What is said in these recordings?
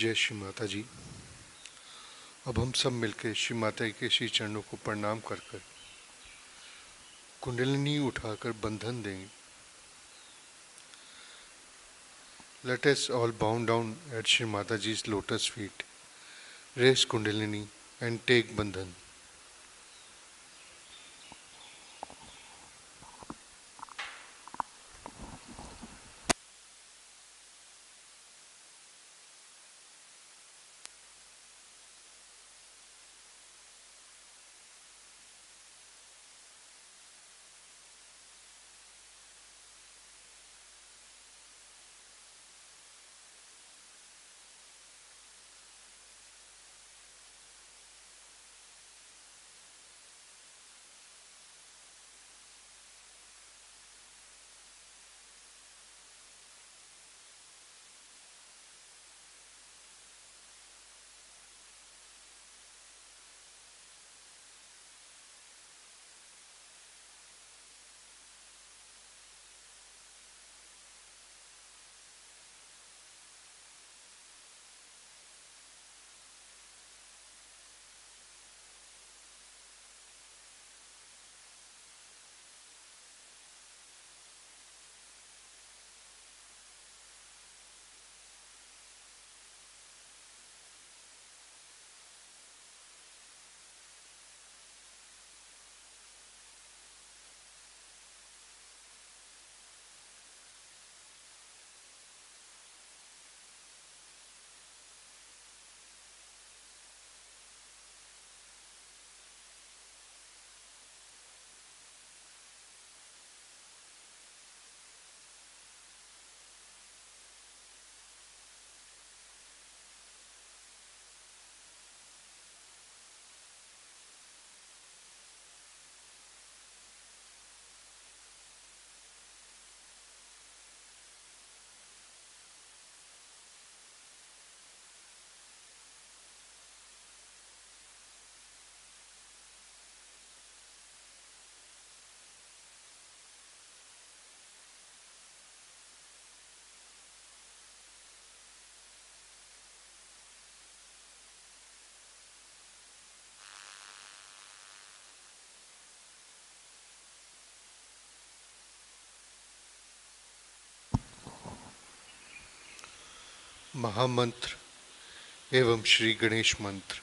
जय श्री माता जी। अब हम सब मिलकर श्री माता के श्री चरणों को प्रणाम कर कर कुंडलिनी उठाकर बंधन देंगे। Let us all bow down at Shri Mataji's lotus feet, raise Kundalini and take Bandhan. महामंत्र एवं श्री गणेश मंत्र।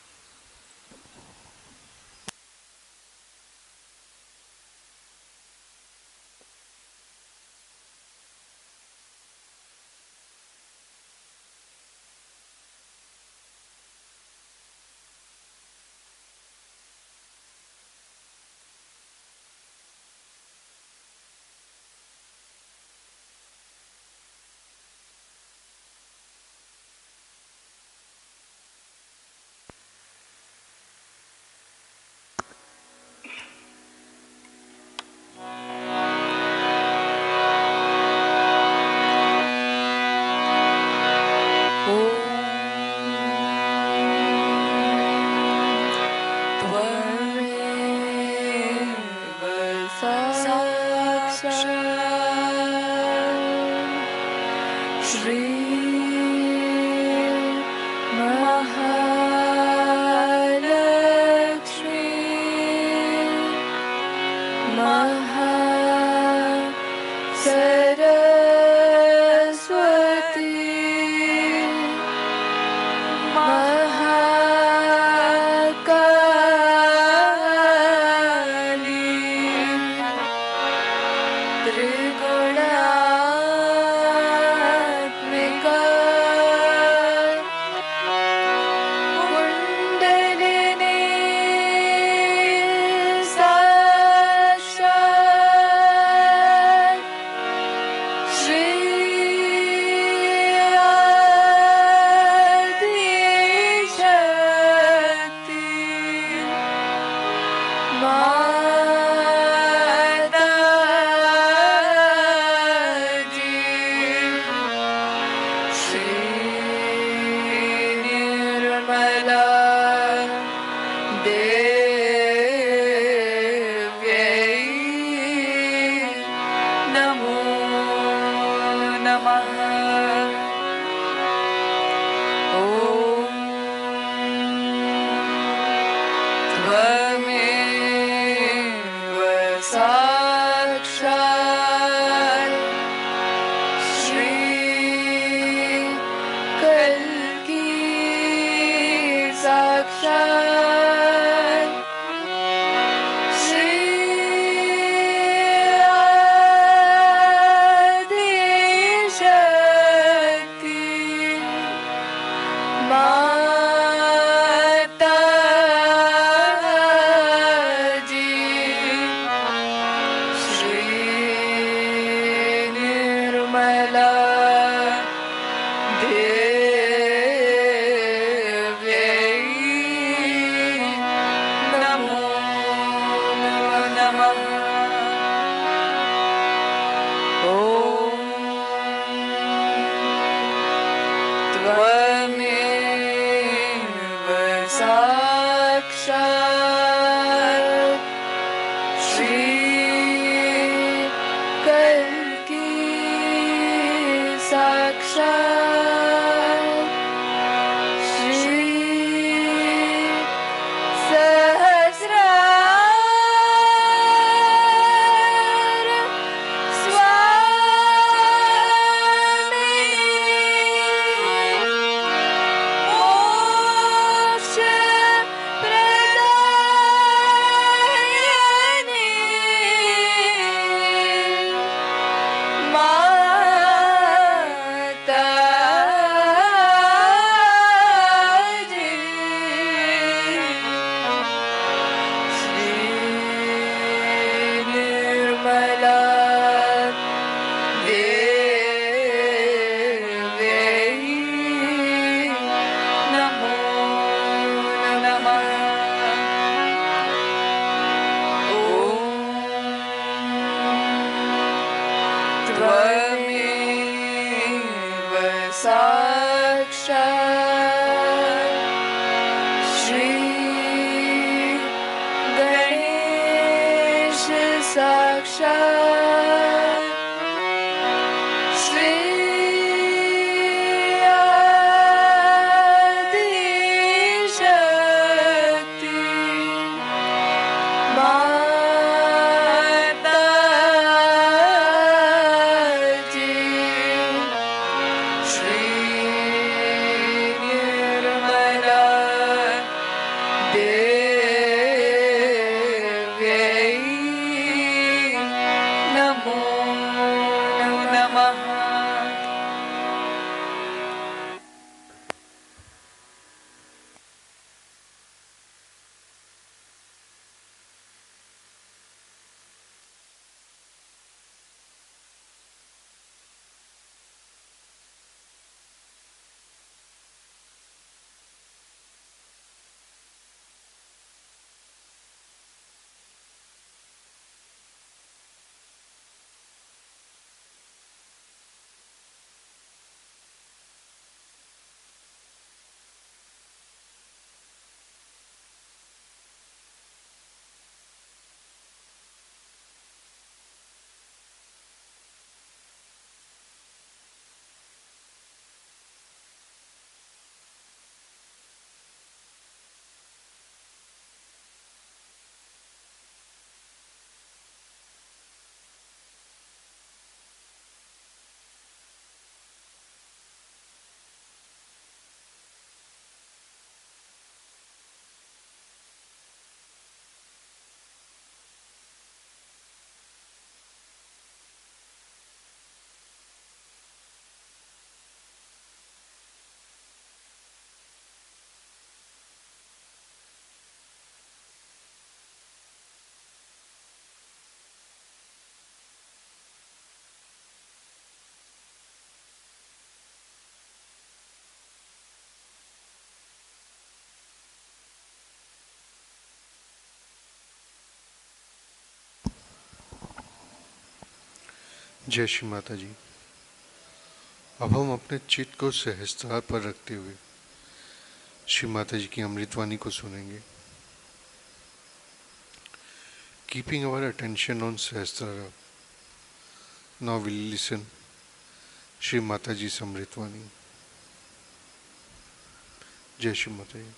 माता जय श्री माता जी। अब हम अपने चित्त को सहस्त्रार पर रखते हुए श्री माता जी की अमृतवाणी को सुनेंगे। Keeping our attention on Sahasrara, now will listen Shri Mata ji अमृतवाणी। जय श्री माता जी।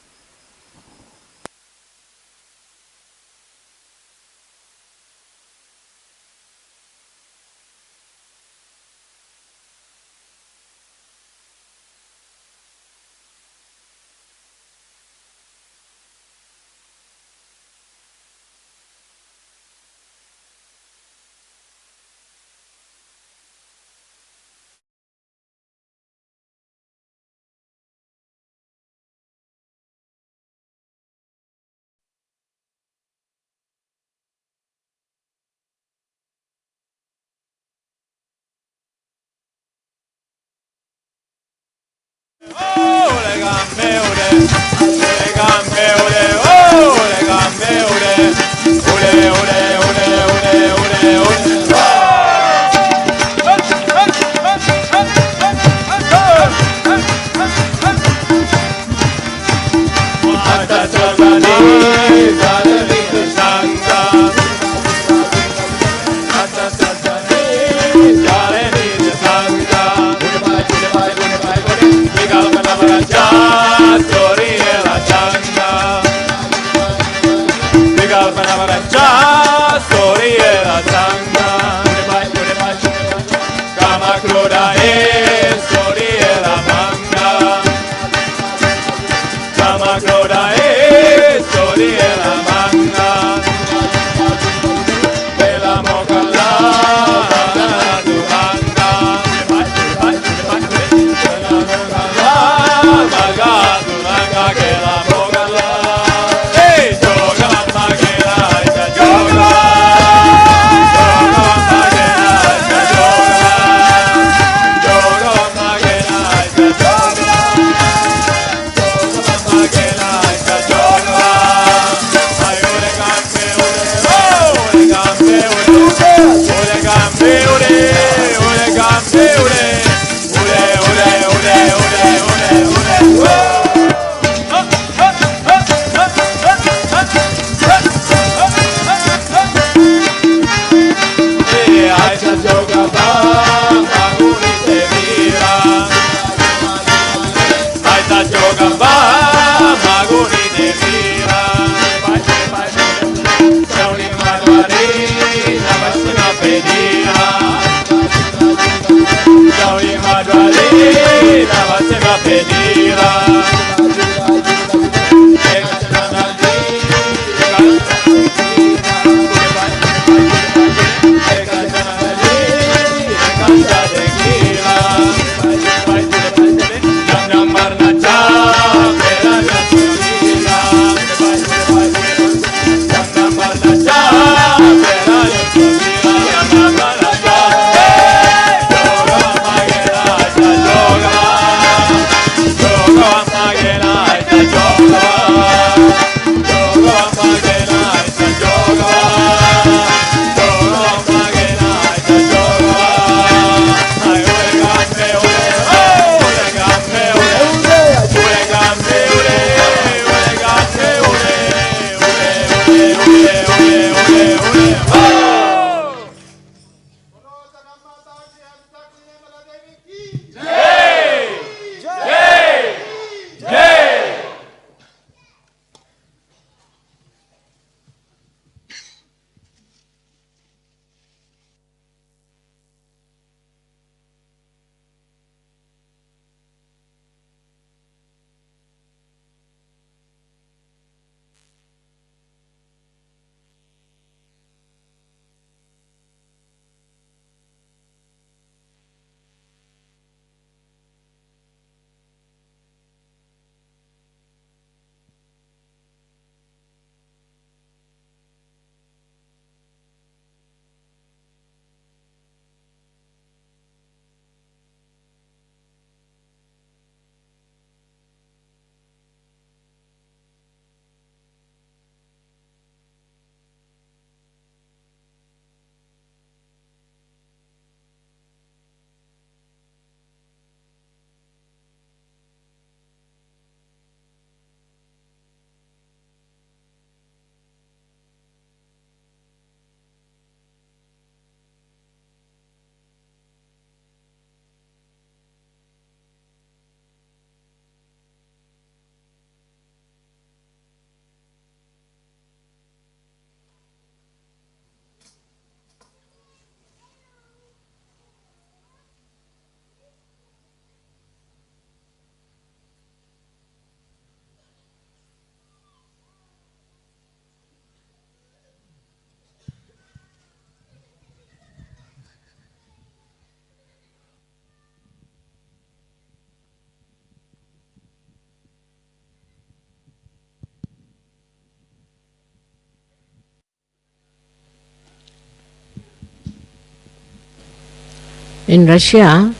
In Russia,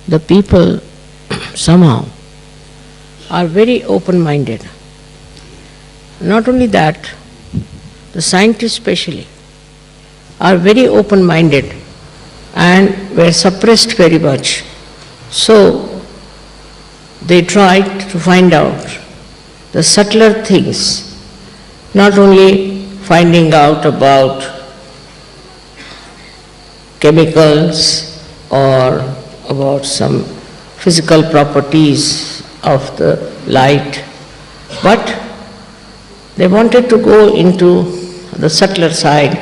the people somehow are very open-minded. Not only that, the scientists especially are very open-minded and were suppressed very much. So they tried to find out the subtler things, not only finding out about chemicals or about some physical properties of the light, but they wanted to go into the subtler side,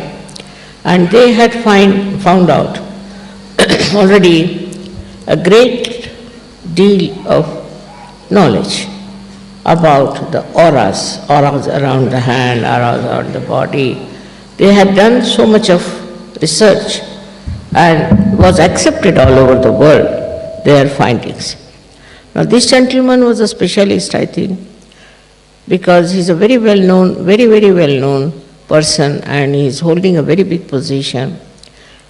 and they had found out already a great deal of knowledge about the auras around the hand, auras around the body. They had done so much of research and was accepted all over the world, their findings. Now this gentleman was a specialist, I think, because he's a very well-known, very well-known person, and he's holding a very big position.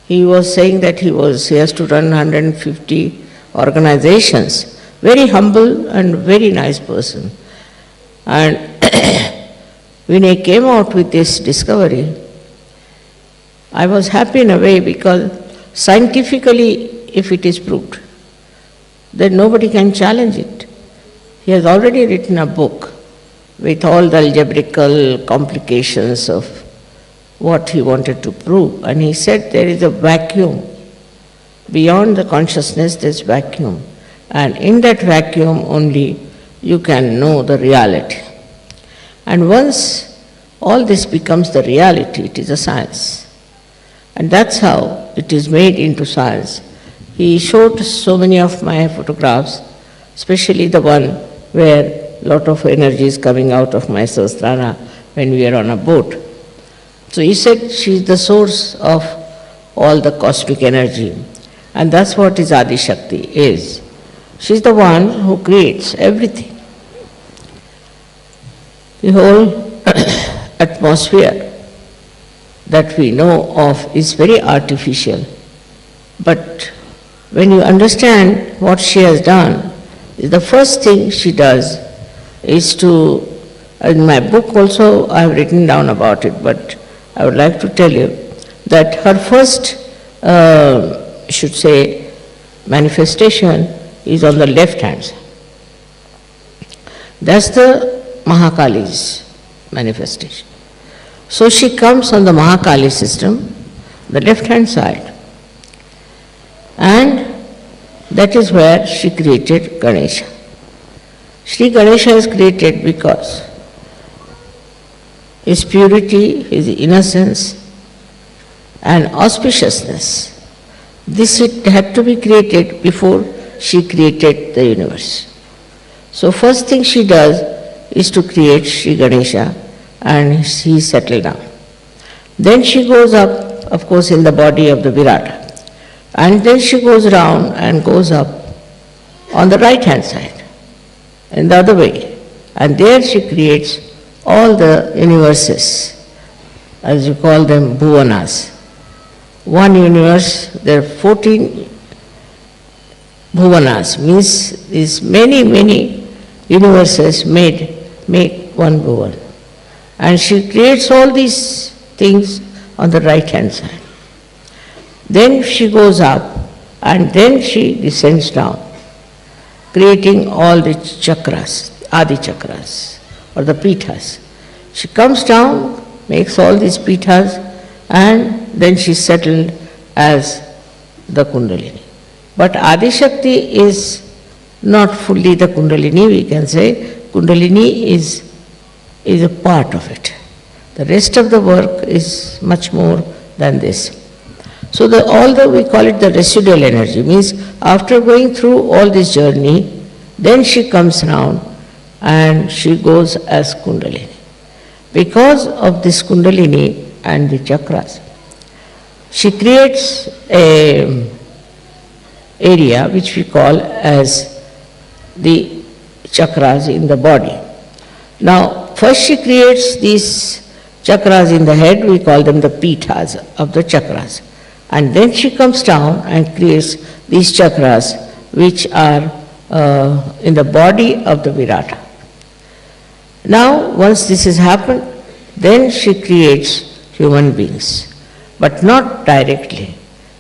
He was saying that he has to run 150 organizations. Very humble and very nice person. And when he came out with this discovery, I was happy in a way, because scientifically, if it is proved, then nobody can challenge it. He has already written a book with all the algebraical complications of what he wanted to prove. And he said there is a vacuum. Beyond the consciousness, there's vacuum. And in that vacuum only you can know the reality. And once all this becomes the reality, it is a science. And that's how it is made into science. He showed so many of my photographs, especially the one where a lot of energy is coming out of my Sahasrara when we are on a boat. So he said she is the source of all the cosmic energy. And that's what his Adi Shakti is. She is the one who creates everything. The whole atmosphere that we know of is very artificial. But when you understand what she has done, the first thing she does is to, in my book also I have written down about it, but I would like to tell you that her first, should say, manifestation is on the left hand side. That's the Mahakali's manifestation. So she comes on the Mahakali system, the left hand side, and that is where she created Ganesha. Shri Ganesha is created because his purity, his innocence and auspiciousness, this it had to be created before she created the universe. So first thing she does is to create Shri Ganesha, and she settled down. Then she goes up, of course, in the body of the Virata. And then she goes round and goes up on the right hand side, in the other way. And there she creates all the universes, as you call them, bhuvanas. One universe, there are 14 bhuvanas, means these many universes make one bhuvan. And she creates all these things on the right hand side. Then she goes up and then she descends down, creating all the chakras, Adi chakras or the pithas. She comes down, makes all these pithas, and then she settled as the Kundalini. But Adi Shakti is not fully the Kundalini, we can say. Kundalini is a part of it. The rest of the work is much more than this. So although we call it the residual energy, means after going through all this journey, then she comes round and she goes as Kundalini. Because of this Kundalini and the chakras, she creates an area which we call as the chakras in the body. Now, first she creates these chakras in the head, we call them the pithas of the chakras. And then she comes down and creates these chakras which are in the body of the Virata. Now, once this has happened, then she creates human beings, but not directly.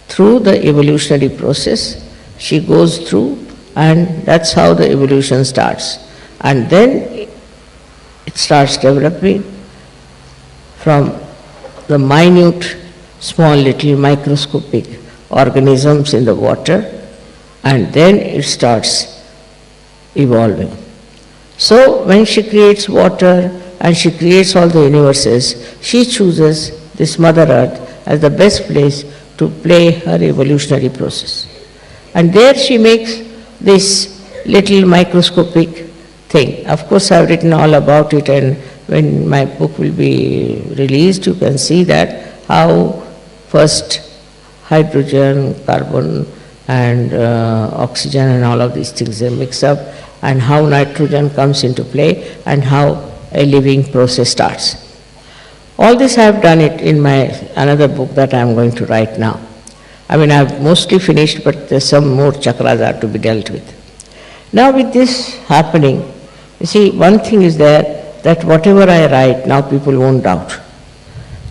Through the evolutionary process, she goes through, and that's how the evolution starts. And then it starts developing from the minute, small little microscopic organisms in the water, and then it starts evolving. So when she creates water and she creates all the universes, she chooses this Mother Earth as the best place to play her evolutionary process. And there she makes this little microscopic thing. Of course, I've written all about it, and when my book will be released, you can see that how first hydrogen, carbon and oxygen and all of these things they mix up, and how nitrogen comes into play, and how a living process starts. All this I have done it in my another book that I am going to write now. I mean, I have mostly finished, but there's some more chakras are to be dealt with. Now with this happening, you see, one thing is there, that whatever I write, now people won't doubt.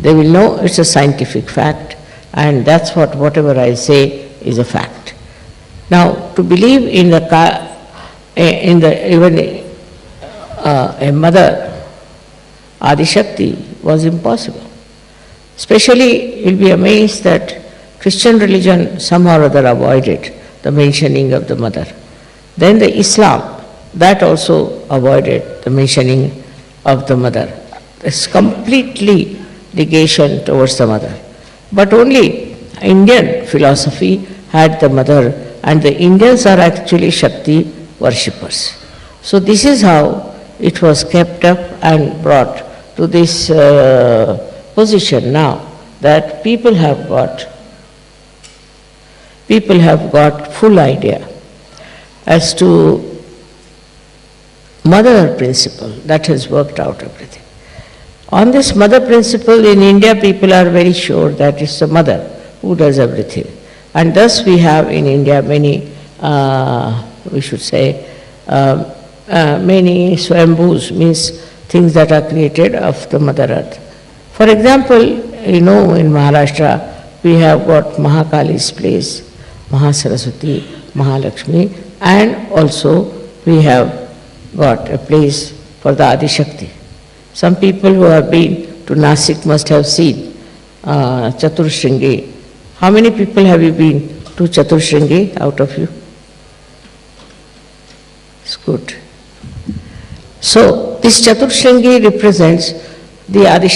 They will know it's a scientific fact, and that's whatever I say is a fact. Now, to believe in even a mother, Adi Shakti, was impossible. Especially, you'll be amazed that Christian religion somehow or other avoided the mentioning of the mother. Then the Islam, that also avoided the mentioning of the mother. It's completely negation towards the mother. But only Indian philosophy had the mother, and the Indians are actually Shakti worshippers. So this is how it was kept up and brought to this position now, that people have got full idea as to mother principle that has worked out everything. On this mother principle in India, people are very sure that it's the mother who does everything. And thus we have in India many, we should say, many swambhus, means things that are created of the Mother Earth. For example, in Maharashtra, we have got Mahakali's place, Mahasaraswati, Mahalakshmi, and also we have got a place for the Adi Shakti. Some people who have been to Nasik must have seen Chaturshringi. How many people have you been to Chaturshringi out of you? It's good. So, this Chaturshringi represents the Adi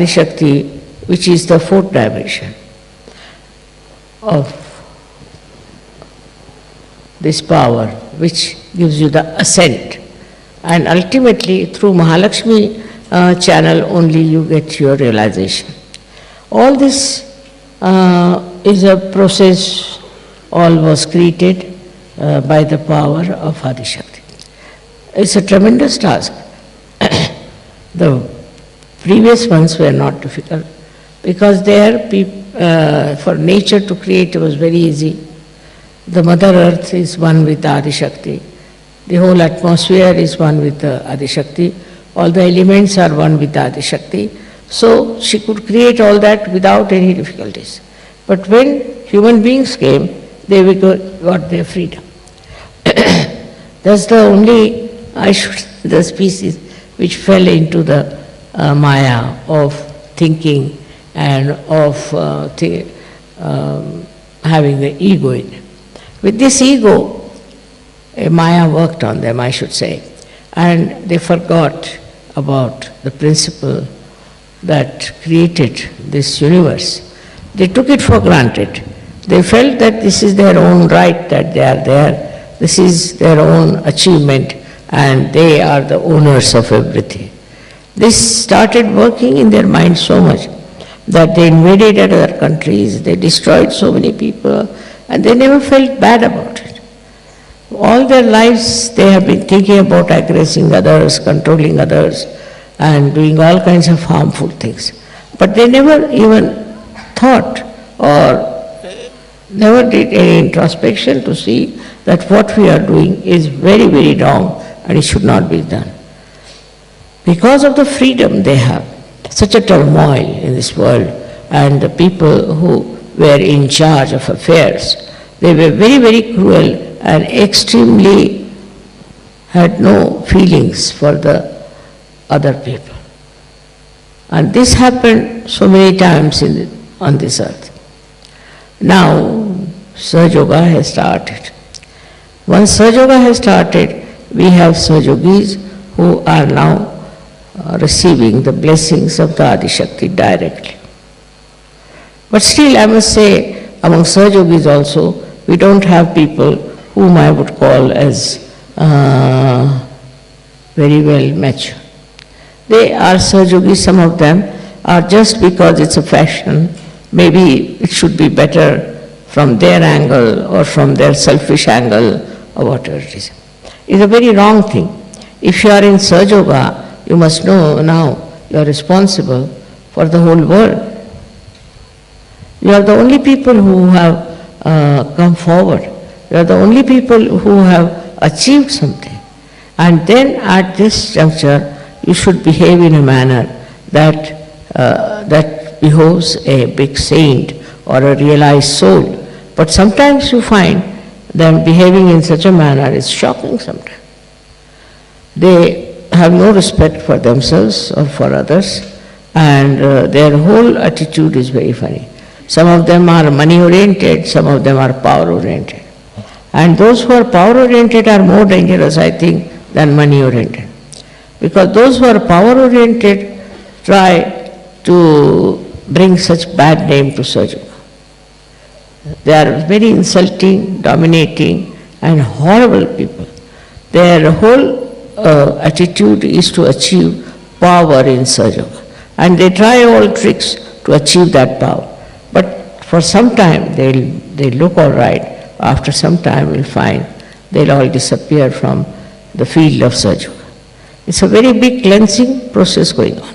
Shakti, which is the fourth dimension of this power, which gives you the ascent. And ultimately, through Mahalakshmi channel only you get your realization. All this is a process, all was created by the power of Adi Shakti. It's a tremendous task. The previous ones were not difficult because there, for nature to create was very easy. The Mother Earth is one with Adi Shakti. The whole atmosphere is one with the Adi Shakti. All the elements are one with the Adi Shakti. So she could create all that without any difficulties. But when human beings came, they got their freedom. That's the only, the species which fell into the maya of thinking and of having the ego in it. With this ego, a maya worked on them, I should say, and they forgot about the principle that created this universe. They took it for granted. They felt that this is their own right, that they are there, this is their own achievement, and they are the owners of everything. This started working in their mind so much that they invaded other countries, they destroyed so many people, and they never felt bad about it. All their lives they have been thinking about aggressing others, controlling others, and doing all kinds of harmful things. But they never even thought or never did any introspection to see that what we are doing is very, very wrong and it should not be done. Because of the freedom they have, such a turmoil in this world, and the people who were in charge of affairs, they were very, very cruel and extremely had no feelings for the other people. And this happened so many times on this earth. Now, Sahaja Yoga has started. Once Sahaja Yoga has started, we have Sahaja Yogis who are now receiving the blessings of the Adi Shakti directly. But still, I must say, among Sahaja Yogis also, we don't have people whom I would call as very well mature. They are Sahaja Yogis, some of them are just because it's a fashion, maybe it should be better from their angle or from their selfish angle or whatever it is. It's a very wrong thing. If you are in Sahaja Yoga, you must know now you are responsible for the whole world. You are the only people who have come forward. You are the only people who have achieved something. And then at this juncture, you should behave in a manner that behoves a big saint or a realized soul. But sometimes you find them behaving in such a manner is shocking sometimes. They have no respect for themselves or for others, and their whole attitude is very funny. Some of them are money-oriented, some of them are power-oriented. And those who are power-oriented are more dangerous, I think, than money-oriented. Because those who are power-oriented try to bring such bad name to Sahaja. They are very insulting, dominating, and horrible people. Their whole attitude is to achieve power in Sahaja. And they try all tricks to achieve that power. But for some time they'll look all right. After some time we'll find they'll all disappear from the field of Sahaja. It's a very big cleansing process going on.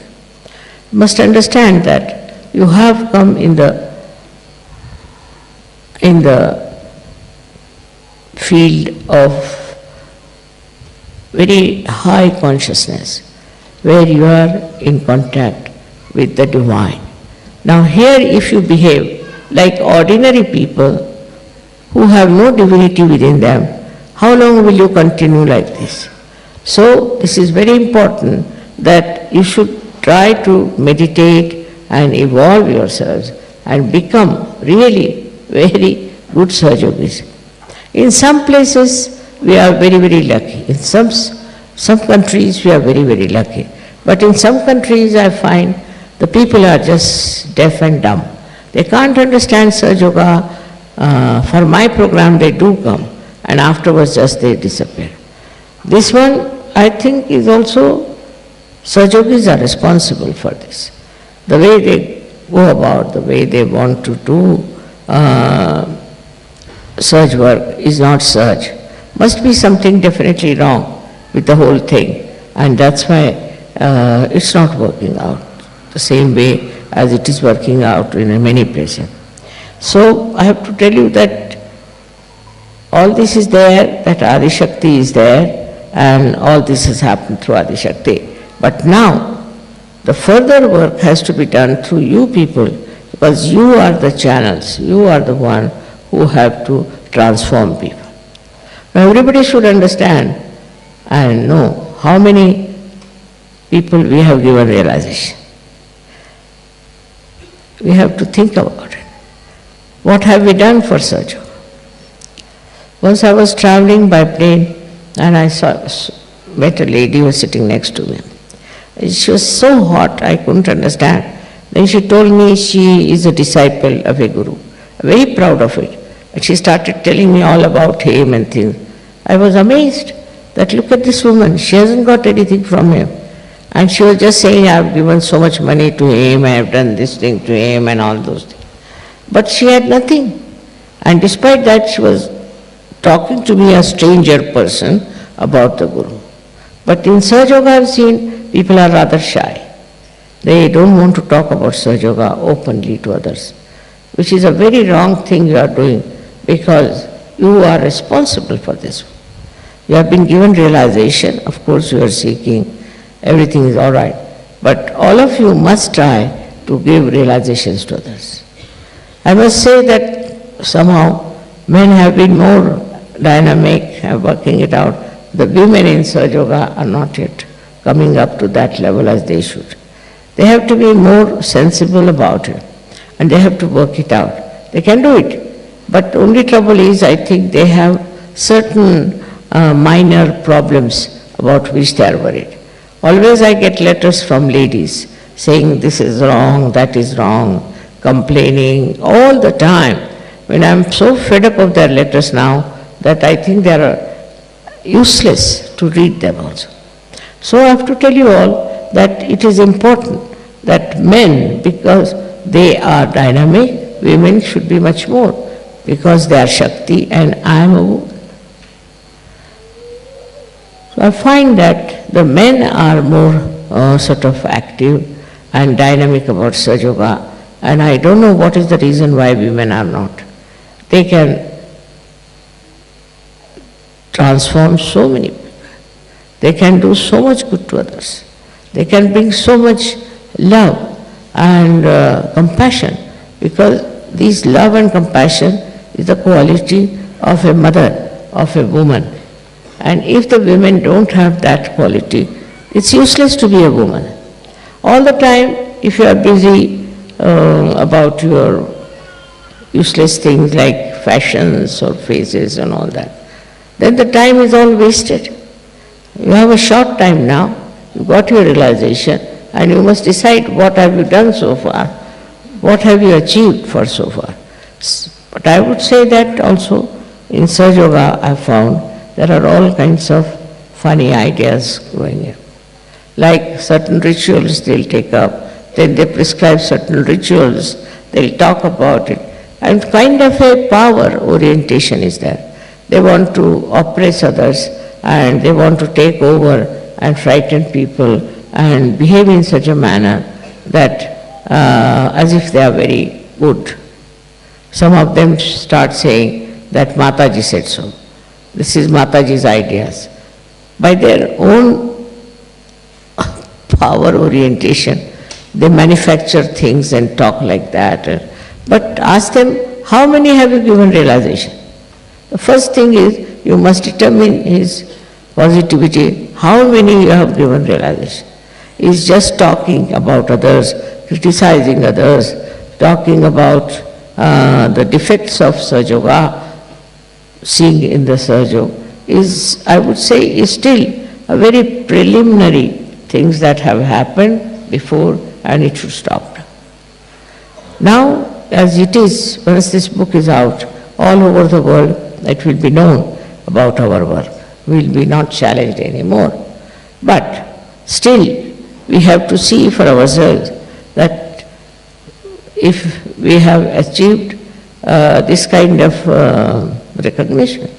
You must understand that you have come in the field of very high consciousness, where you are in contact with the divine. Now here, if you behave like ordinary people who have no divinity within them, how long will you continue like this? So this is very important that you should try to meditate and evolve yourselves and become really very good Sahajogis. In some places we are very, very lucky. In some countries we are very, very lucky. But in some countries I find the people are just deaf and dumb. They can't understand Sahaja. For my program they do come, and afterwards just they disappear. This one I think is also, Sahajogis are responsible for this. The way they go about, the way they want to do Sahaj work is not Sahaj. Must be something definitely wrong with the whole thing, and that's why it's not working out the same way as it is working out in many places. So I have to tell you that all this is there, that Adi Shakti is there, and all this has happened through Adi Shakti. But now the further work has to be done through you people, because you are the channels, you are the one who have to transform people. Now everybody should understand and know how many people we have given realization. We have to think about it. What have we done for Sahaja? Once I was traveling by plane and I met a lady who was sitting next to me. She was so hot, I couldn't understand. Then she told me she is a disciple of a guru, very proud of it. And she started telling me all about him and things. I was amazed that look at this woman, she hasn't got anything from him. And she was just saying, I have given so much money to him, I have done this thing to him and all those things. But she had nothing. And despite that, she was talking to me, a stranger person, about the Guru. But in Sahaja I have seen people are rather shy. They don't want to talk about Sahaja openly to others, which is a very wrong thing you are doing, because you are responsible for this. You have been given realization, of course you are seeking, everything is all right. But all of you must try to give realizations to others. I must say that somehow men have been more dynamic, have working it out. The women in Sahaja are not yet coming up to that level as they should. They have to be more sensible about it, and they have to work it out. They can do it, but only trouble is, I think they have certain minor problems about which they are worried. Always I get letters from ladies saying this is wrong, that is wrong, complaining all the time. When I am so fed up of their letters now that I think they are useless to read them also. So I have to tell you all that it is important that men, because they are dynamic, women should be much more, because they are Shakti and I am a woman. So I find that the men are more sort of active and dynamic about Sahaja, and I don't know what is the reason why women are not. They can transform so many people. They can do so much good to others. They can bring so much love and compassion, because this love and compassion is the quality of a mother, of a woman. And if the women don't have that quality, It's useless to be a woman. All the time, if you are busy about your useless things like fashions or faces and all that, then the time is all wasted. You have a short time now, you got your realization, and you must decide what have you done so far, what have you achieved for so far. But I would say that also in Sahaja Yoga I found there are all kinds of funny ideas going in. Like certain rituals they'll take up, then they prescribe certain rituals, they'll talk about it, and kind of a power orientation is there. They want to oppress others and they want to take over and frighten people and behave in such a manner that as if they are very good. Some of them start saying that Mataji said so. This is Mataji's ideas. By their own power orientation, they manufacture things and talk like that. But ask them, how many have you given realization? The first thing is, you must determine his positivity, how many you have given realization. He is just talking about others, criticizing others, talking about the defects of Sahaja Yoga, seeing in the Sahaja Yoga, is, I would say, is still a very preliminary things that have happened before, and it should stop. Now, as it is, once this book is out, all over the world, it will be known about our work. We will be not challenged anymore. But still, we have to see for ourselves that if we have achieved this kind of recognition,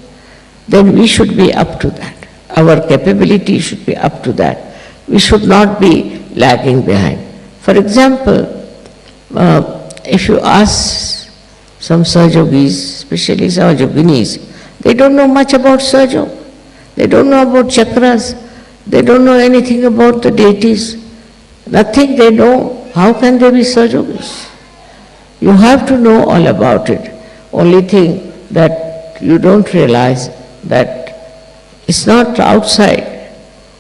then we should be up to that. Our capability should be up to that. We should not be lagging behind. For example, if you ask some Sahaja Yogis, especially Sahaja Yoginis, they don't know much about Sahaja Yoga. They don't know about chakras. They don't know anything about the deities. Nothing they know. How can they be Sahaja Yogis? You have to know all about it. Only thing that you don't realize that it's not outside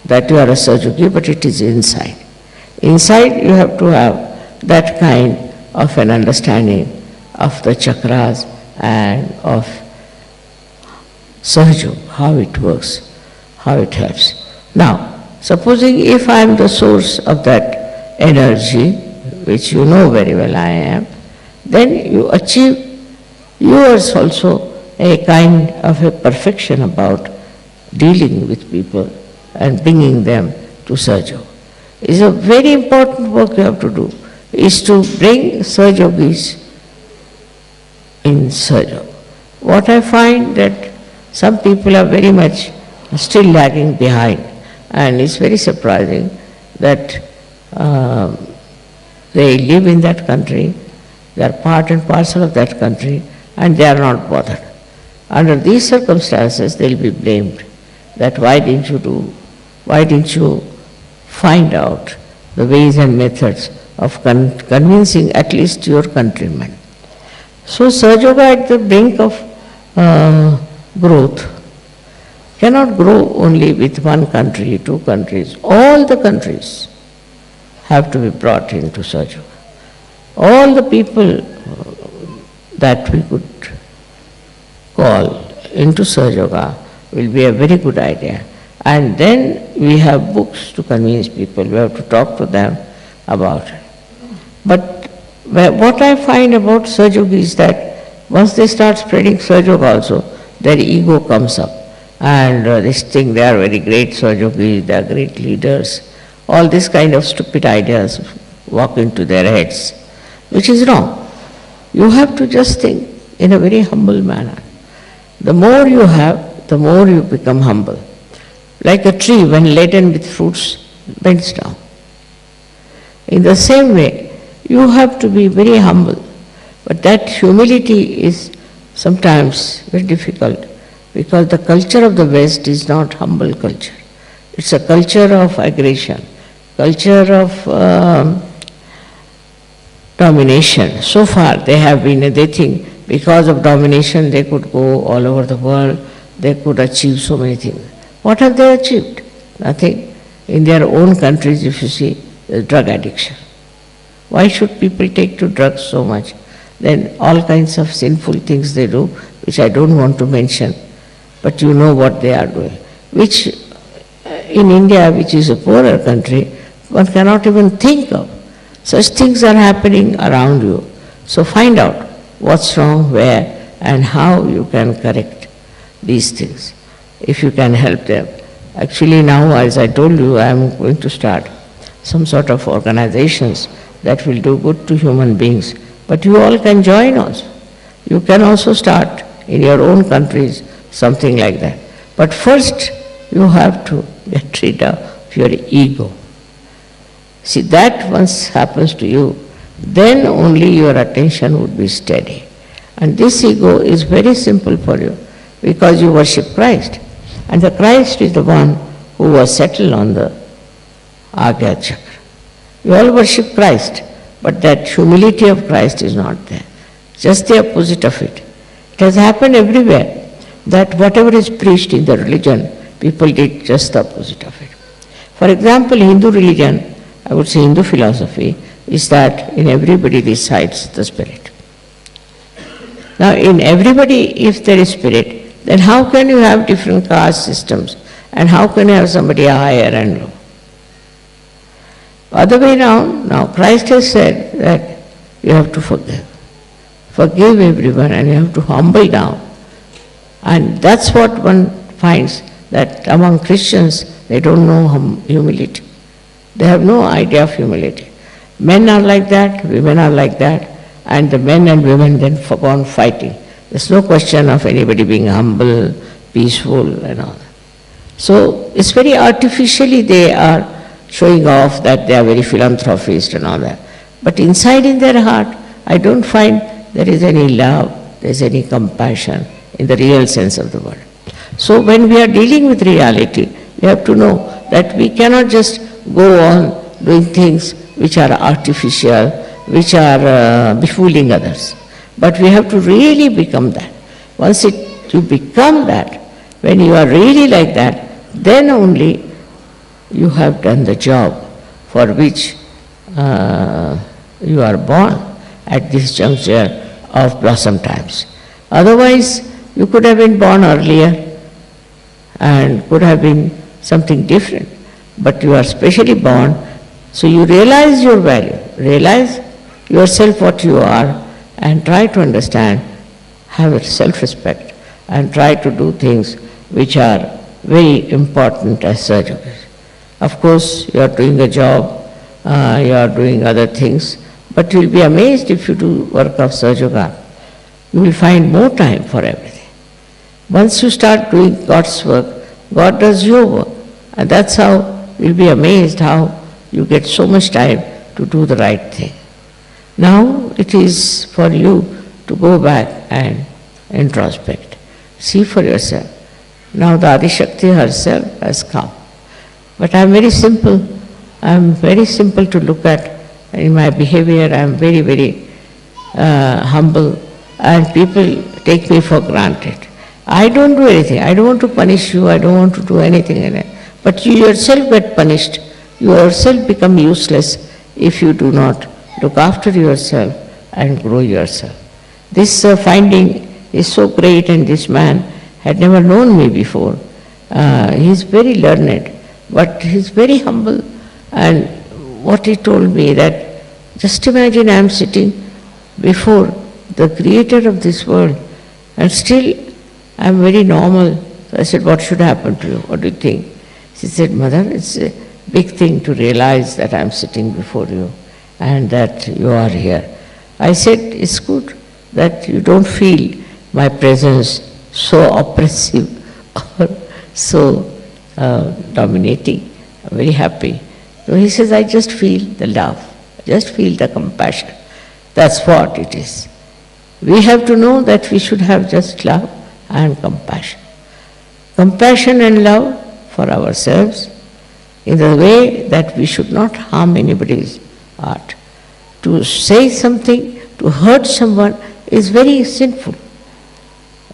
that you are a Sahaja Yogi, but it is inside. Inside you have to have that kind of an understanding of the chakras and of Sahaja Yoga, how it works, how it helps. Now, supposing if I am the source of that energy, which you know very well I am, then you achieve yours also a kind of a perfection about dealing with people and bringing them to Sahaja Yoga. It's a very important work you have to do, is to bring Sahaja Yogis in Sahaja Yoga. What I find that some people are very much still lagging behind, and it's very surprising that they live in that country, they are part and parcel of that country, and they are not bothered. Under these circumstances, they will be blamed that why didn't you find out the ways and methods of convincing at least your countrymen. So Sahaja Yoga at the brink of growth cannot grow only with one country, two countries. All the countries have to be brought into Sahaja Yoga. All the people that we could call into Sahaja Yoga will be a very good idea. And then we have books to convince people, we have to talk to them about it. But what I find about Sahaja Yoga is that once they start spreading Sahaja Yoga also, their ego comes up. And they think they are very great Sahaja Yogis, they are great leaders. All this kind of stupid ideas walk into their heads, which is wrong. You have to just think in a very humble manner. The more you have, the more you become humble. Like a tree, when laden with fruits, bends down. In the same way, you have to be very humble. But that humility is sometimes very difficult, because the culture of the West is not humble culture. It's a culture of aggression, culture of domination. So far they think because of domination they could go all over the world, they could achieve so many things. What have they achieved? Nothing. in their own countries, if you see, there's drug addiction. Why should people take to drugs so much? Then all kinds of sinful things they do, which I don't want to mention, but you know what they are doing. Which in India, which is a poorer country, one cannot even think of. Such things are happening around you. So find out what's wrong, where, and how you can correct these things, if you can help them. Actually now, as I told you, I am going to start some sort of organizations that will do good to human beings. But you all can join also. You can also start in your own countries something like that. But first, you have to get rid of your ego. See, that once happens to you, then only your attention would be steady. And this ego is very simple for you, because you worship Christ. And the Christ is the one who was settled on the ARYA chakra. You all worship Christ, but that humility of Christ is not there. Just the opposite of it. It has happened everywhere, that whatever is preached in the religion, people did just the opposite of it. For example, Hindu religion, I would say Hindu philosophy, is that in everybody resides the spirit. Now in everybody, if there is spirit, then how can you have different caste systems? And how can you have somebody higher and low? Other way around, now Christ has said that you have to forgive. Forgive everyone and you have to humble down. And that's what one finds, that among Christians, they don't know humility. They have no idea of humility. Men are like that, women are like that, and the men and women then go on fighting. There's no question of anybody being humble, peaceful and all that. So it's very artificially they are showing off that they are very philanthropist and all that. But inside in their heart, I don't find there is any love, there is any compassion in the real sense of the word. So when we are dealing with reality, we have to know that we cannot just go on doing things which are artificial, which are befooling others. But we have to really become that. Once you become that, when you are really like that, then only you have done the job for which you are born at this juncture of blossom times. Otherwise, you could have been born earlier and could have been something different. But you are specially born, so you realize your value, realize yourself what you are, and try to understand, have self-respect, and try to do things which are very important as surgeons. Of course, you are doing a job, you are doing other things, but you will be amazed if you do work of surgeon. You will find more time for everything. Once you start doing God's work, God does your work, and that's how you will be amazed how you get so much time to do the right thing. Now it is for you to go back and introspect. See for yourself. Now the Adi Shakti herself has come. But I am very simple. I am very simple to look at. In my behavior, I am very, very humble, and people take me for granted. I don't do anything. I don't want to punish you. I don't want to do anything in it. But you yourself get punished. You yourself become useless if you do not look after yourself and grow yourself. This finding is so great, and this man had never known me before. He is very learned, but he is very humble. And what he told me that, just imagine I am sitting before the creator of this world, and still I am very normal. So I said, what should happen to you? What do you think? She said, Mother, it's a big thing to realize that I am sitting before you and that you are here. I said, it's good that you don't feel my presence so oppressive or so dominating. I'm very happy. So he says, I just feel the love, I just feel the compassion. That's what it is. We have to know that we should have just love and compassion. Compassion and love for ourselves in the way that we should not harm anybody's heart. To say something, to hurt someone is very sinful.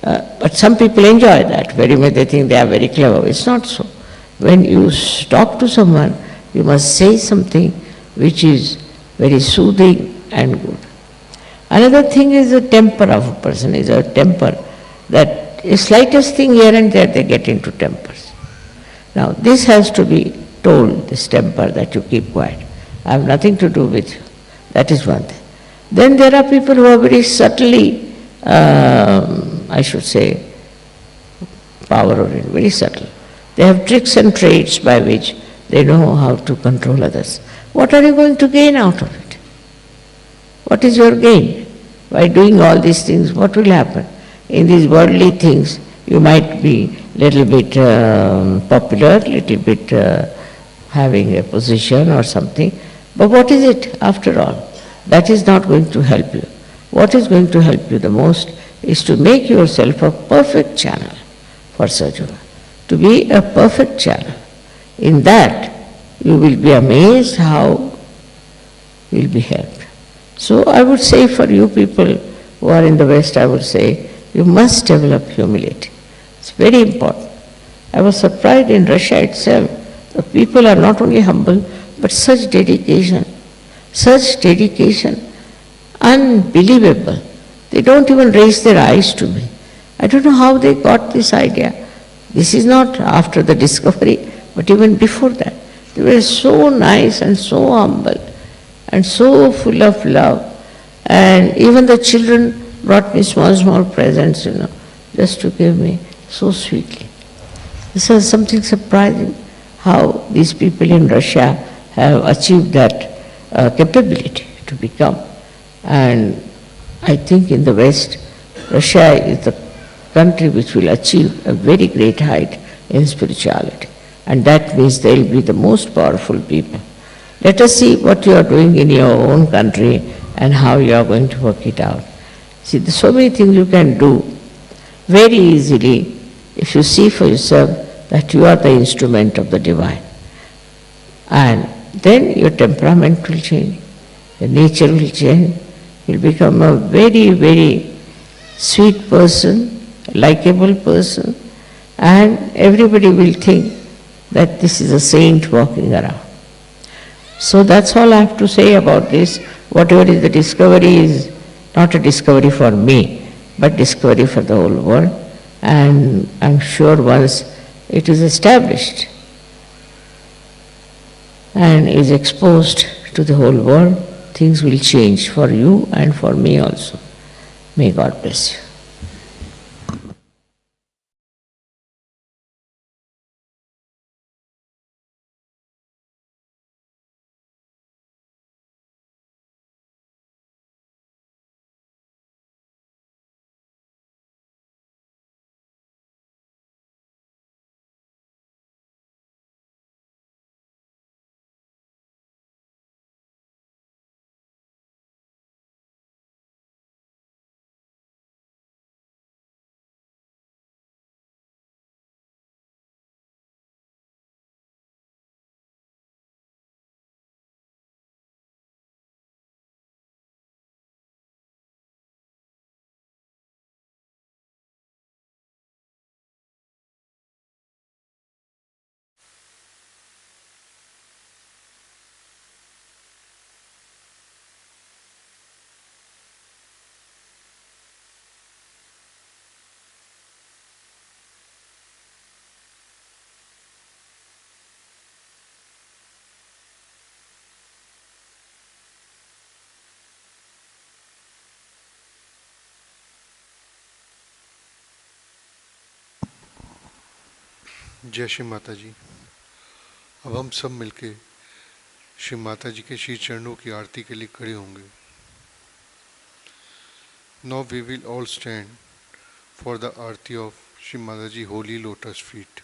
But some people enjoy that very much. They think they are very clever. It's not so. when you talk to someone, you must say something which is very soothing and good. Another thing is the temper of a person, is a temper that the slightest thing here and there they get into tempers. Now this has to be told, this temper, that you keep quiet. I have nothing to do with you. That is one thing. Then there are people who are very subtly, I should say, power-oriented, very subtle. They have tricks and trades by which they know how to control others. What are you going to gain out of it? What is your gain? By doing all these things, what will happen? In these worldly things, you might be little bit popular, little bit having a position or something, but what is it after all? That is not going to help you. What is going to help you the most is to make yourself a perfect channel for sadhana, to be a perfect channel. In that, you will be amazed how you will be helped. So I would say for you people who are in the West, I would say, you must develop humility. It's very important. I was surprised in Russia itself. The people are not only humble, but such dedication, unbelievable. They don't even raise their eyes to me. I don't know how they got this idea. This is not after the discovery, but even before that. They were so nice and so humble and so full of love. And even the children brought me small presents, just to give me so sweetly. This was something surprising, how these people in Russia have achieved that capability to become. And I think in the West, Russia is the country which will achieve a very great height in spirituality. And that means they will be the most powerful people. Let us see what you are doing in your own country and how you are going to work it out. See, there's so many things you can do very easily if you see for yourself that you are the instrument of the divine. And then your temperament will change, your nature will change, you'll become a very sweet person, likable person, and everybody will think that this is a saint walking around. So that's all I have to say about this. Whatever is the discovery is not a discovery for me, but discovery for the whole world. And I'm sure once it is established and is exposed to the whole world, things will change for you and for me also. May God bless you. जय श्री माता जी। अब हम सब मिलके श्री माता जी के श्री चरणों की आरती के लिए खड़े होंगे। Now we will all stand for the Aarti of Shri Mataji Holy Lotus Feet.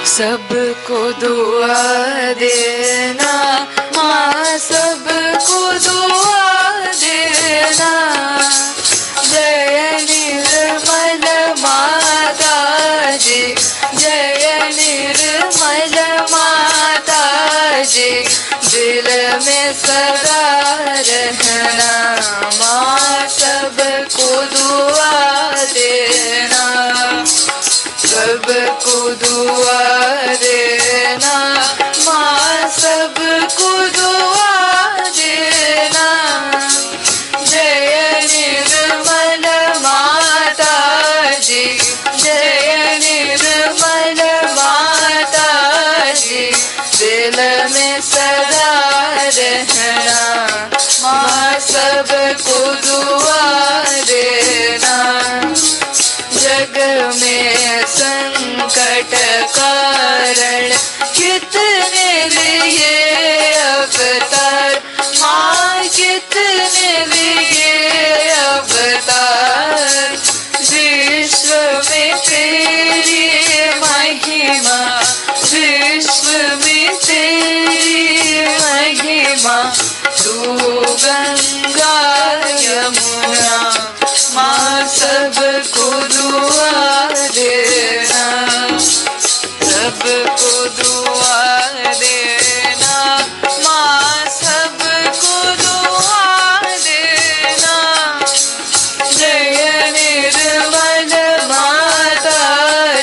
सबको दुआ देना माँ, सबको दुआ देना। जय निर्मल माता जी, जय निर्मल माता जी, दिल में सदा रहना माँ, सबको दुआ देना। सबको दुआ देना माँ, सबको दुआ देना। जय निर्मल माता जी, जय निर्मल माता जी, दिल में सदा रहना माँ, सबको दुआ देना। जग में संकट कारण कितने लिए अवतार माँ, कितने लिए अवतार। विश्व में तेरी महिमा, विश्व में तेरी महिमा। तू गंगा यमुना माँ, सबको दुआ देना। सबको दुआ देना माँ, सबको दुआ देना। जय निर्मल माता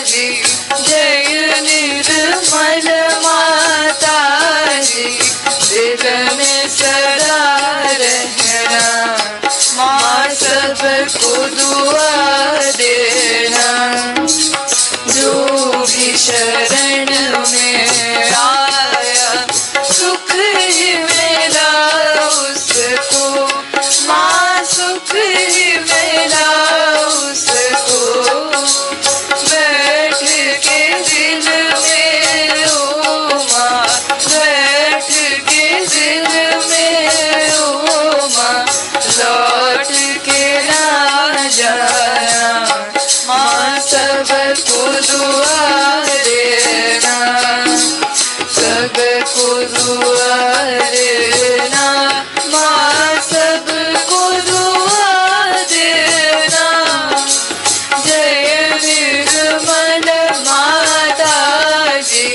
जी, जय निर्मल माता जी, दिल में सदा रहना माँ, सबको दुआ देना। जो भी शरण में आया सुख ही मिला उसको माँ, सुख ही मिला उसको। बैठ के दिल में ओ माँ, बैठ के दिल में ओ माँ, लौट के ना जाना माँ, सबको दुआ देना। सबको दुआ देना माँ, सबको दुआ देना। जय निर्मल माता जी,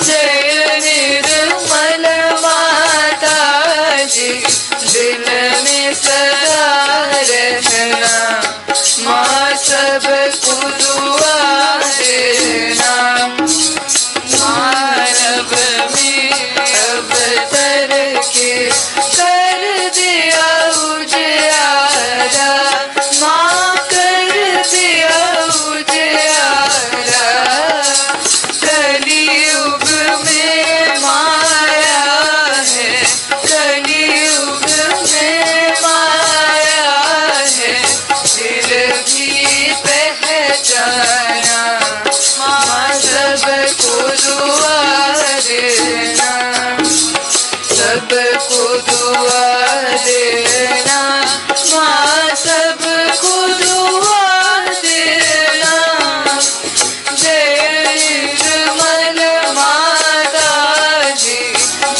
जय निर्मल माता जी, दिल में सदा रहना माँ, सबको दुआ देना। मानव में अवतर के कर दिया उजियारा माँ, कर दिया उजियारा। कलियुग में माया है, कलियुग में माया है, दिल भी पहचाना माँ, सबको दुआ देना। सबको दुआ देना माँ, सबको दुआ देना। जय निर्मल माता जी,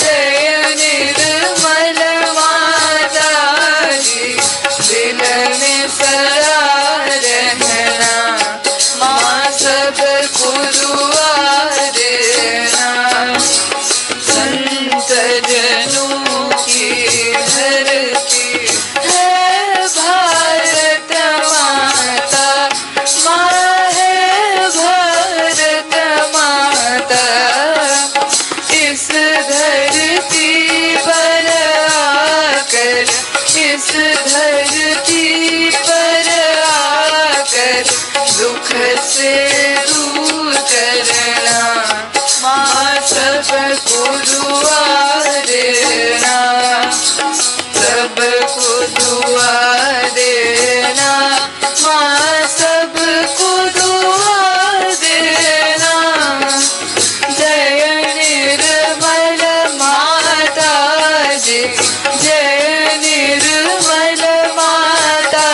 जय निर्मल माता जी, दिल में सदा रहना माँ, सबको दुआ देना। संत जनों की धरती है भारत माता माँ, है भारत माता। इस धरती पर आकर, इस धरती पर आकर दुख से दूर करना माँ, सबको दुआ देना। सबको दुआ देना माँ, सबको दुआ देना। जय निर्मल माता जी, जय निर्मल माता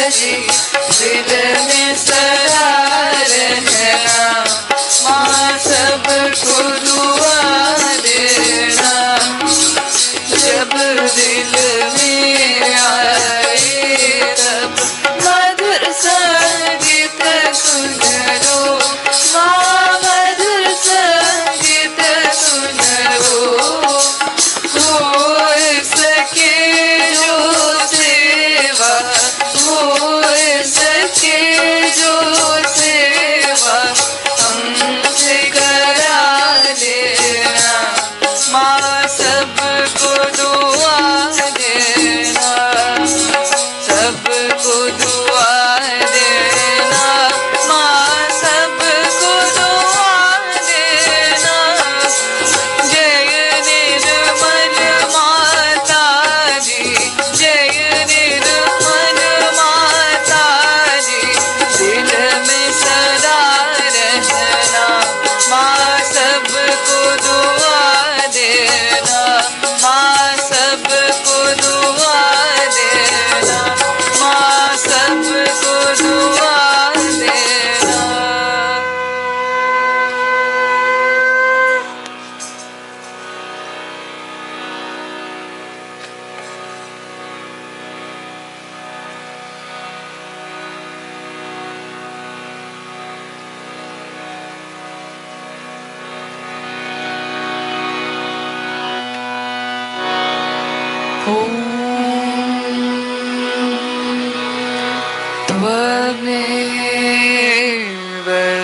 जी, दिल में सदा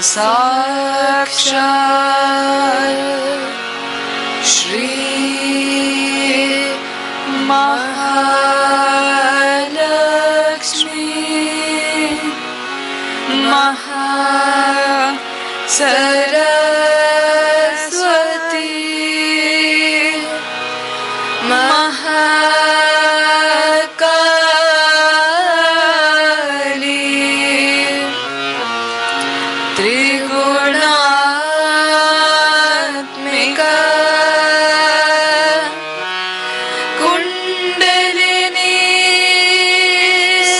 साक्षात् श्री महालक्ष्मी सरस्वती महाकाली त्रिगुणात्मिका कुंडलिनी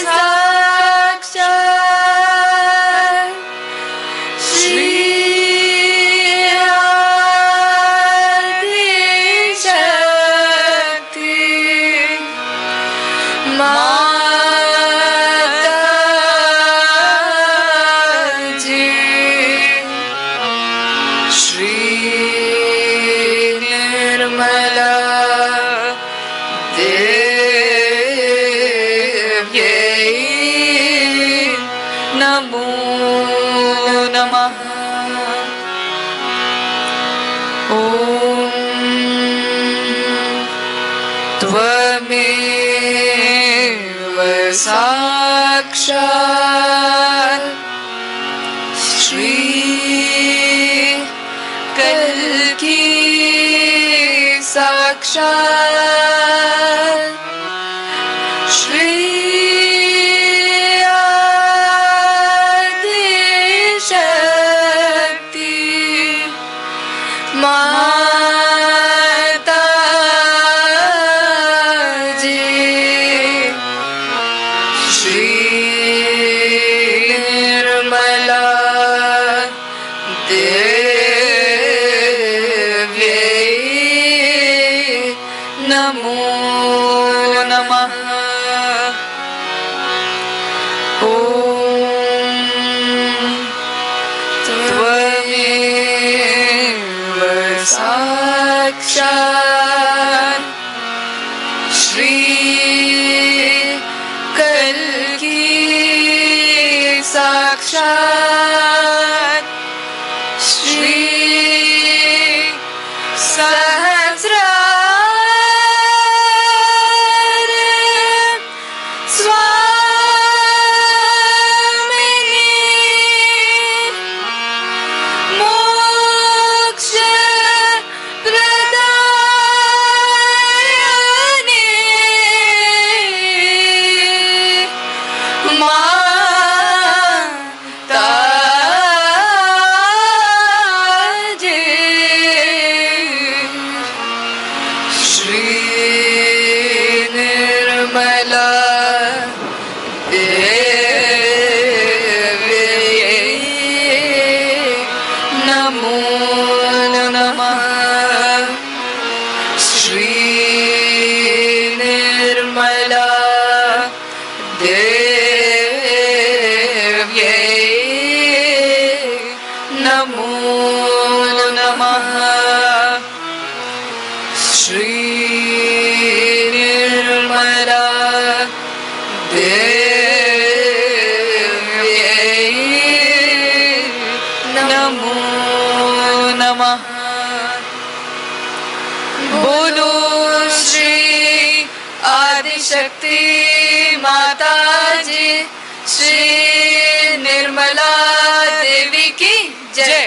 साक्षात् श्री आदिशक्ति माताजी श्री निर्मला देव्यै नमो नमः। ॐ त्वमेव साक्षात् श्री कल्की साक्षात् श्री आदिशक्ति माताजी श्री निर्मला देव्यै नमो नमः। ॐ त्वमेव साक्षात् श्री कल्की साक्षात् श्री सहस्रार स्वामिनी मोक्ष प्रदायिनी माताजी श्री निर्मला देव्यै नमो नमः। श्री निर्मला देव्यै नमो नमः। श्री निर्मला देव्यै नमो नमः। बोलो श्री आदिशक्ति माताजी श्री निर्मला देवी की जय।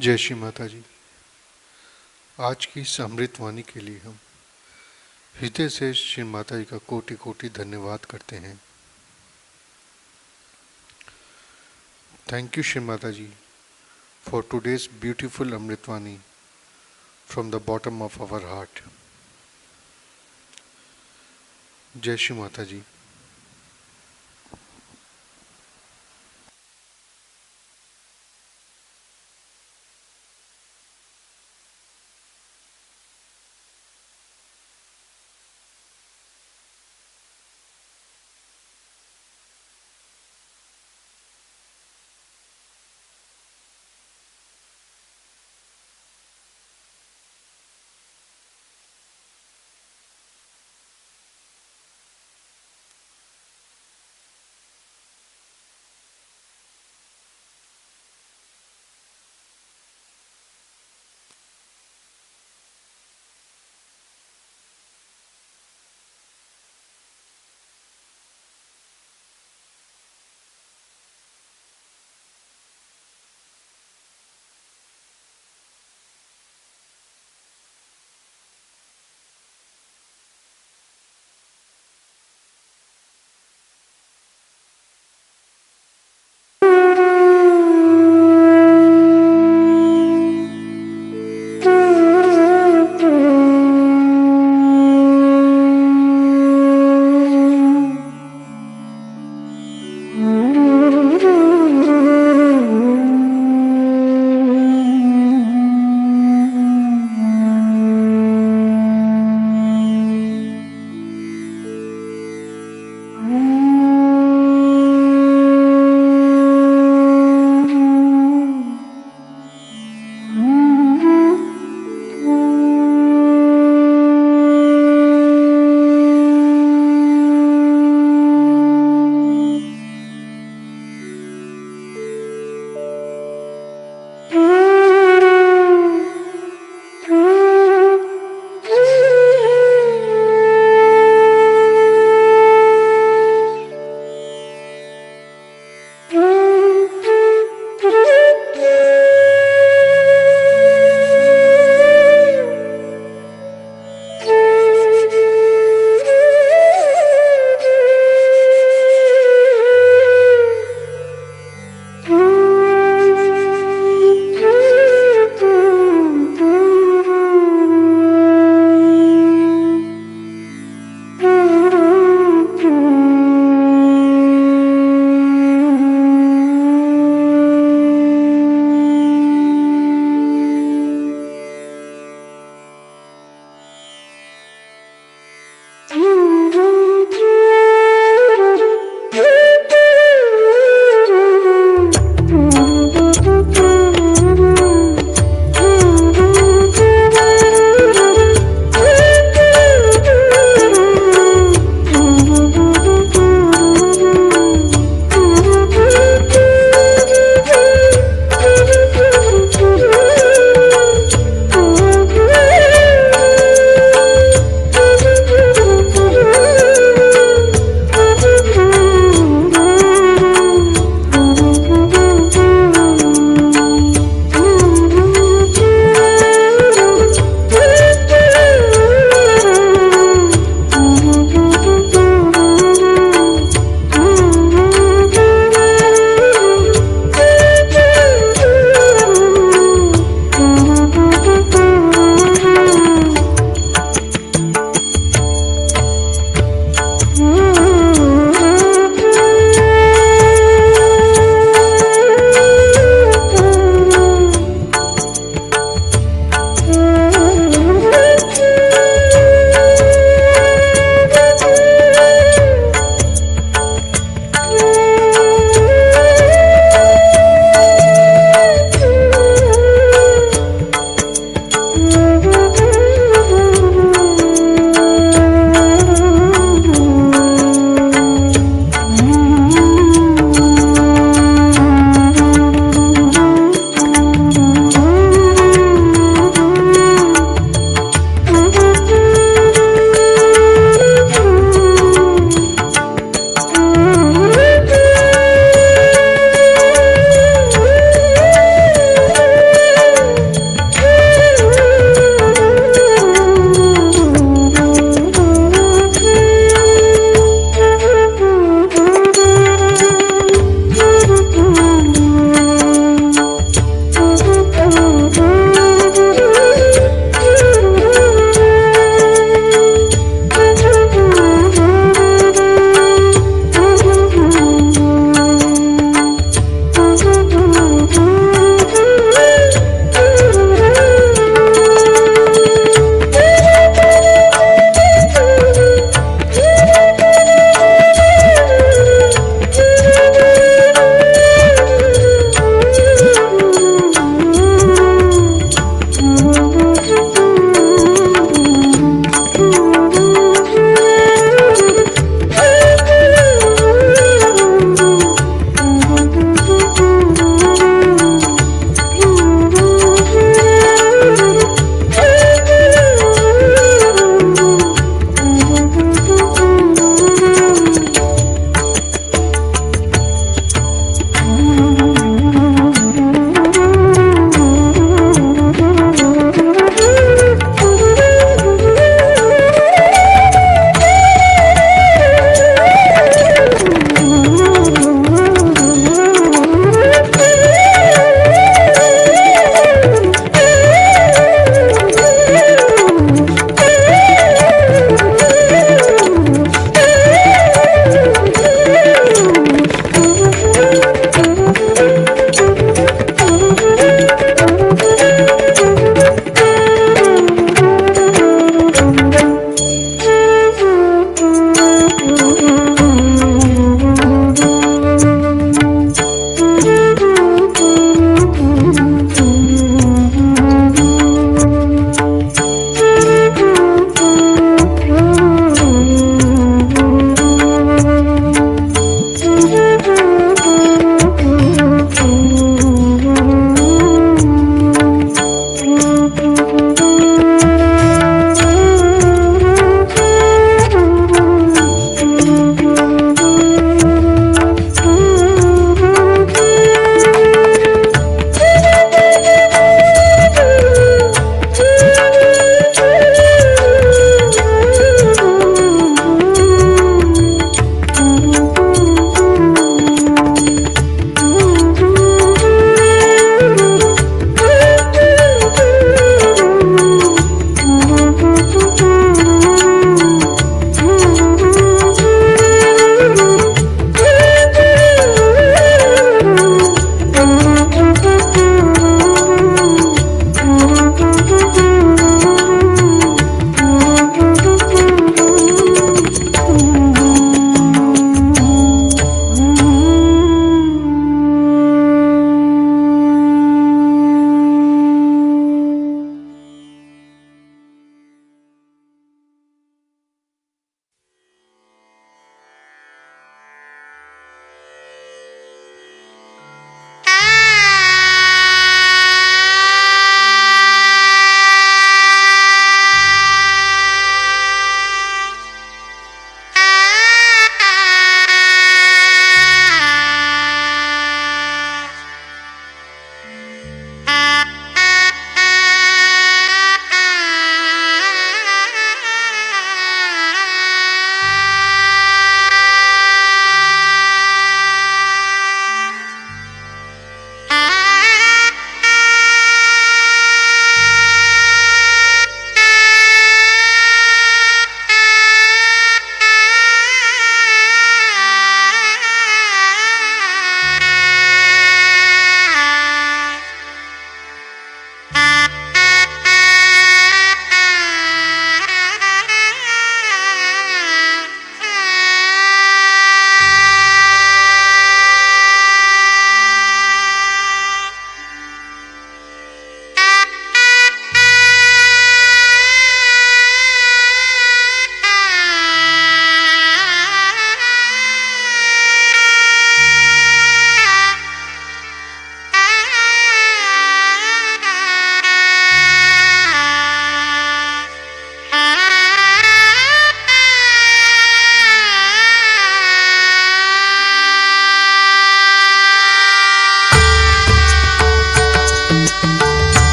जय श्री माता जी। आज की इस अमृतवाणी के लिए हम हृदय से श्री माता जी का कोटि कोटि धन्यवाद करते हैं। Thank you Shri Mata ji for today's beautiful Amritvani from the bottom of our heart. Jai Shri Mata ji.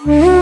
Thank you.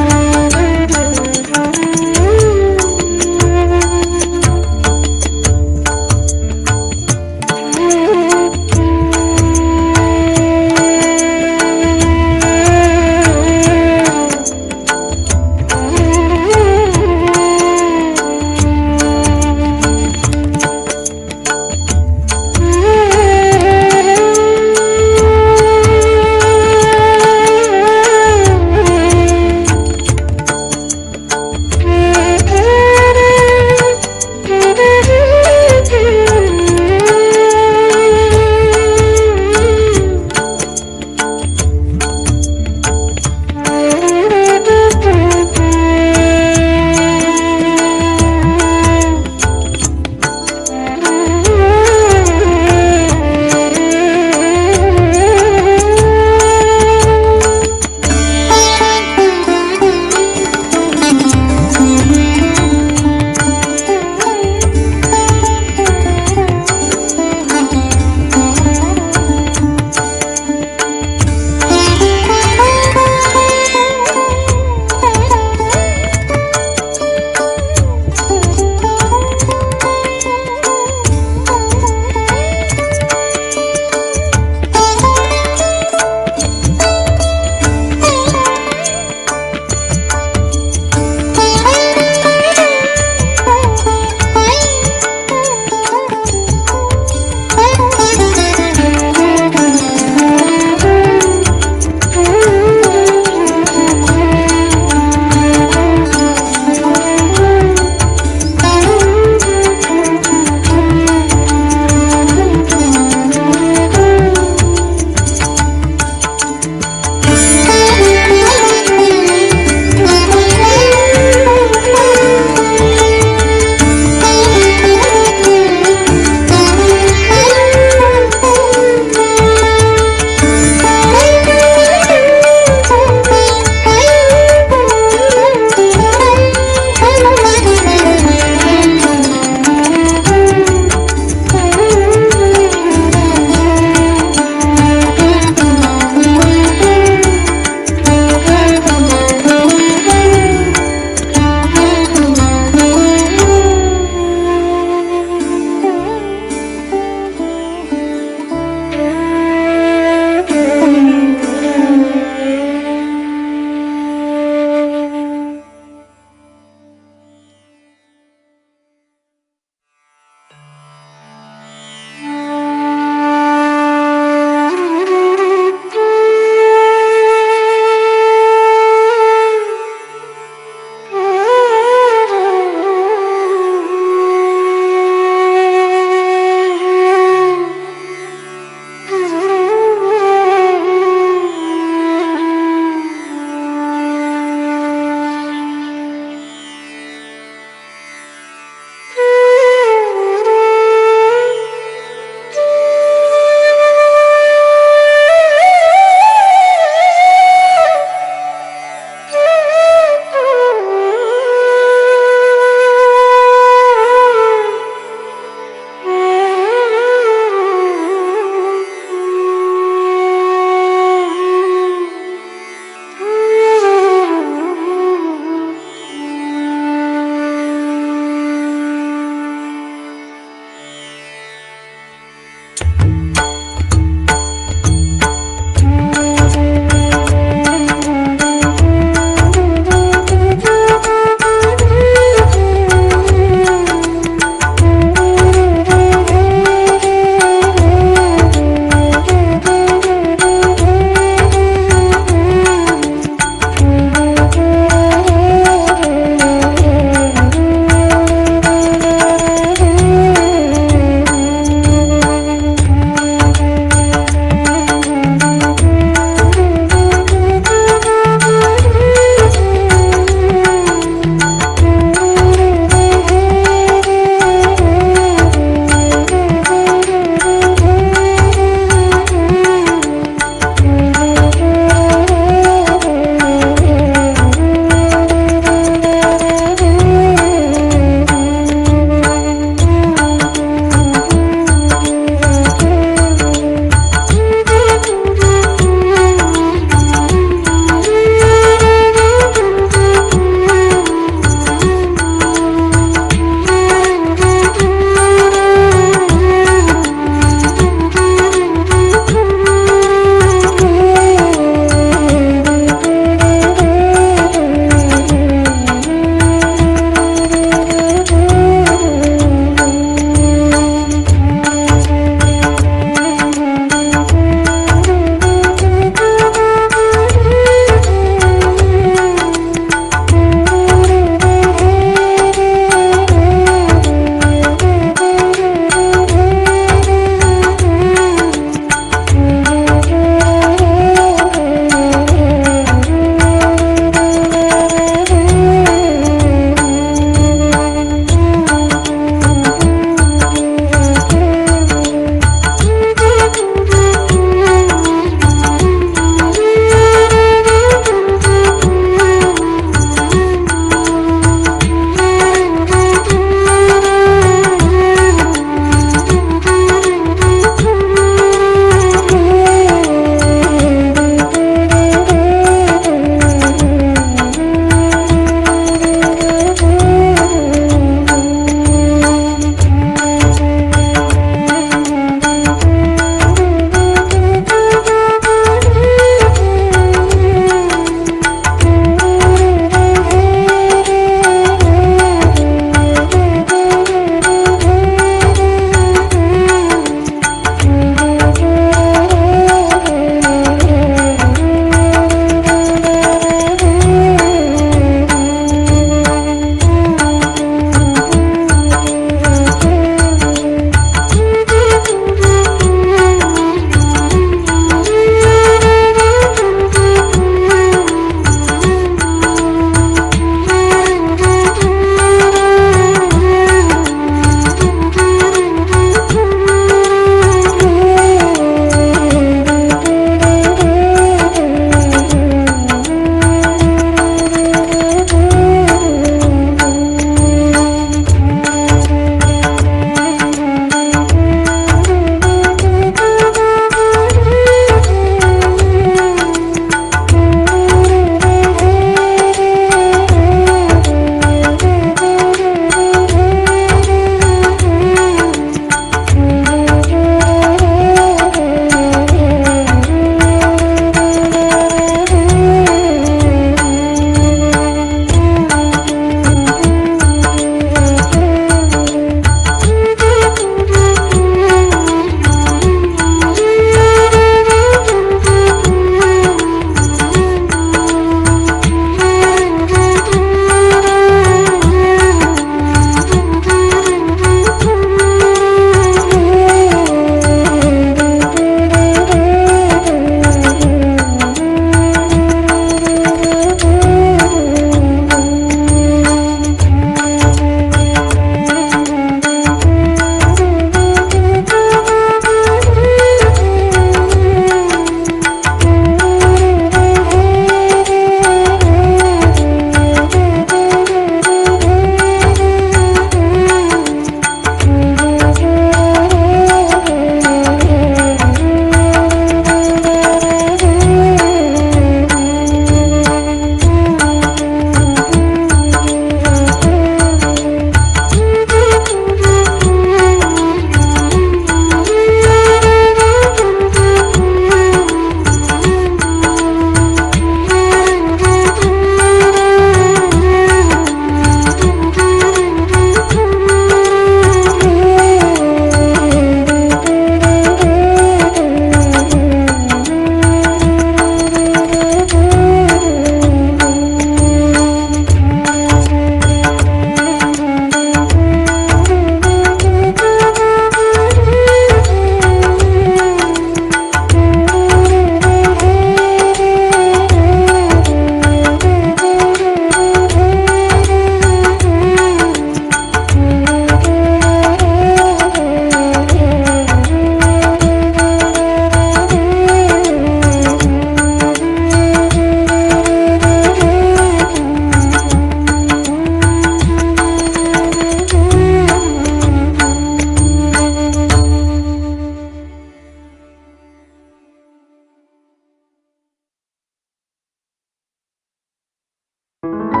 you.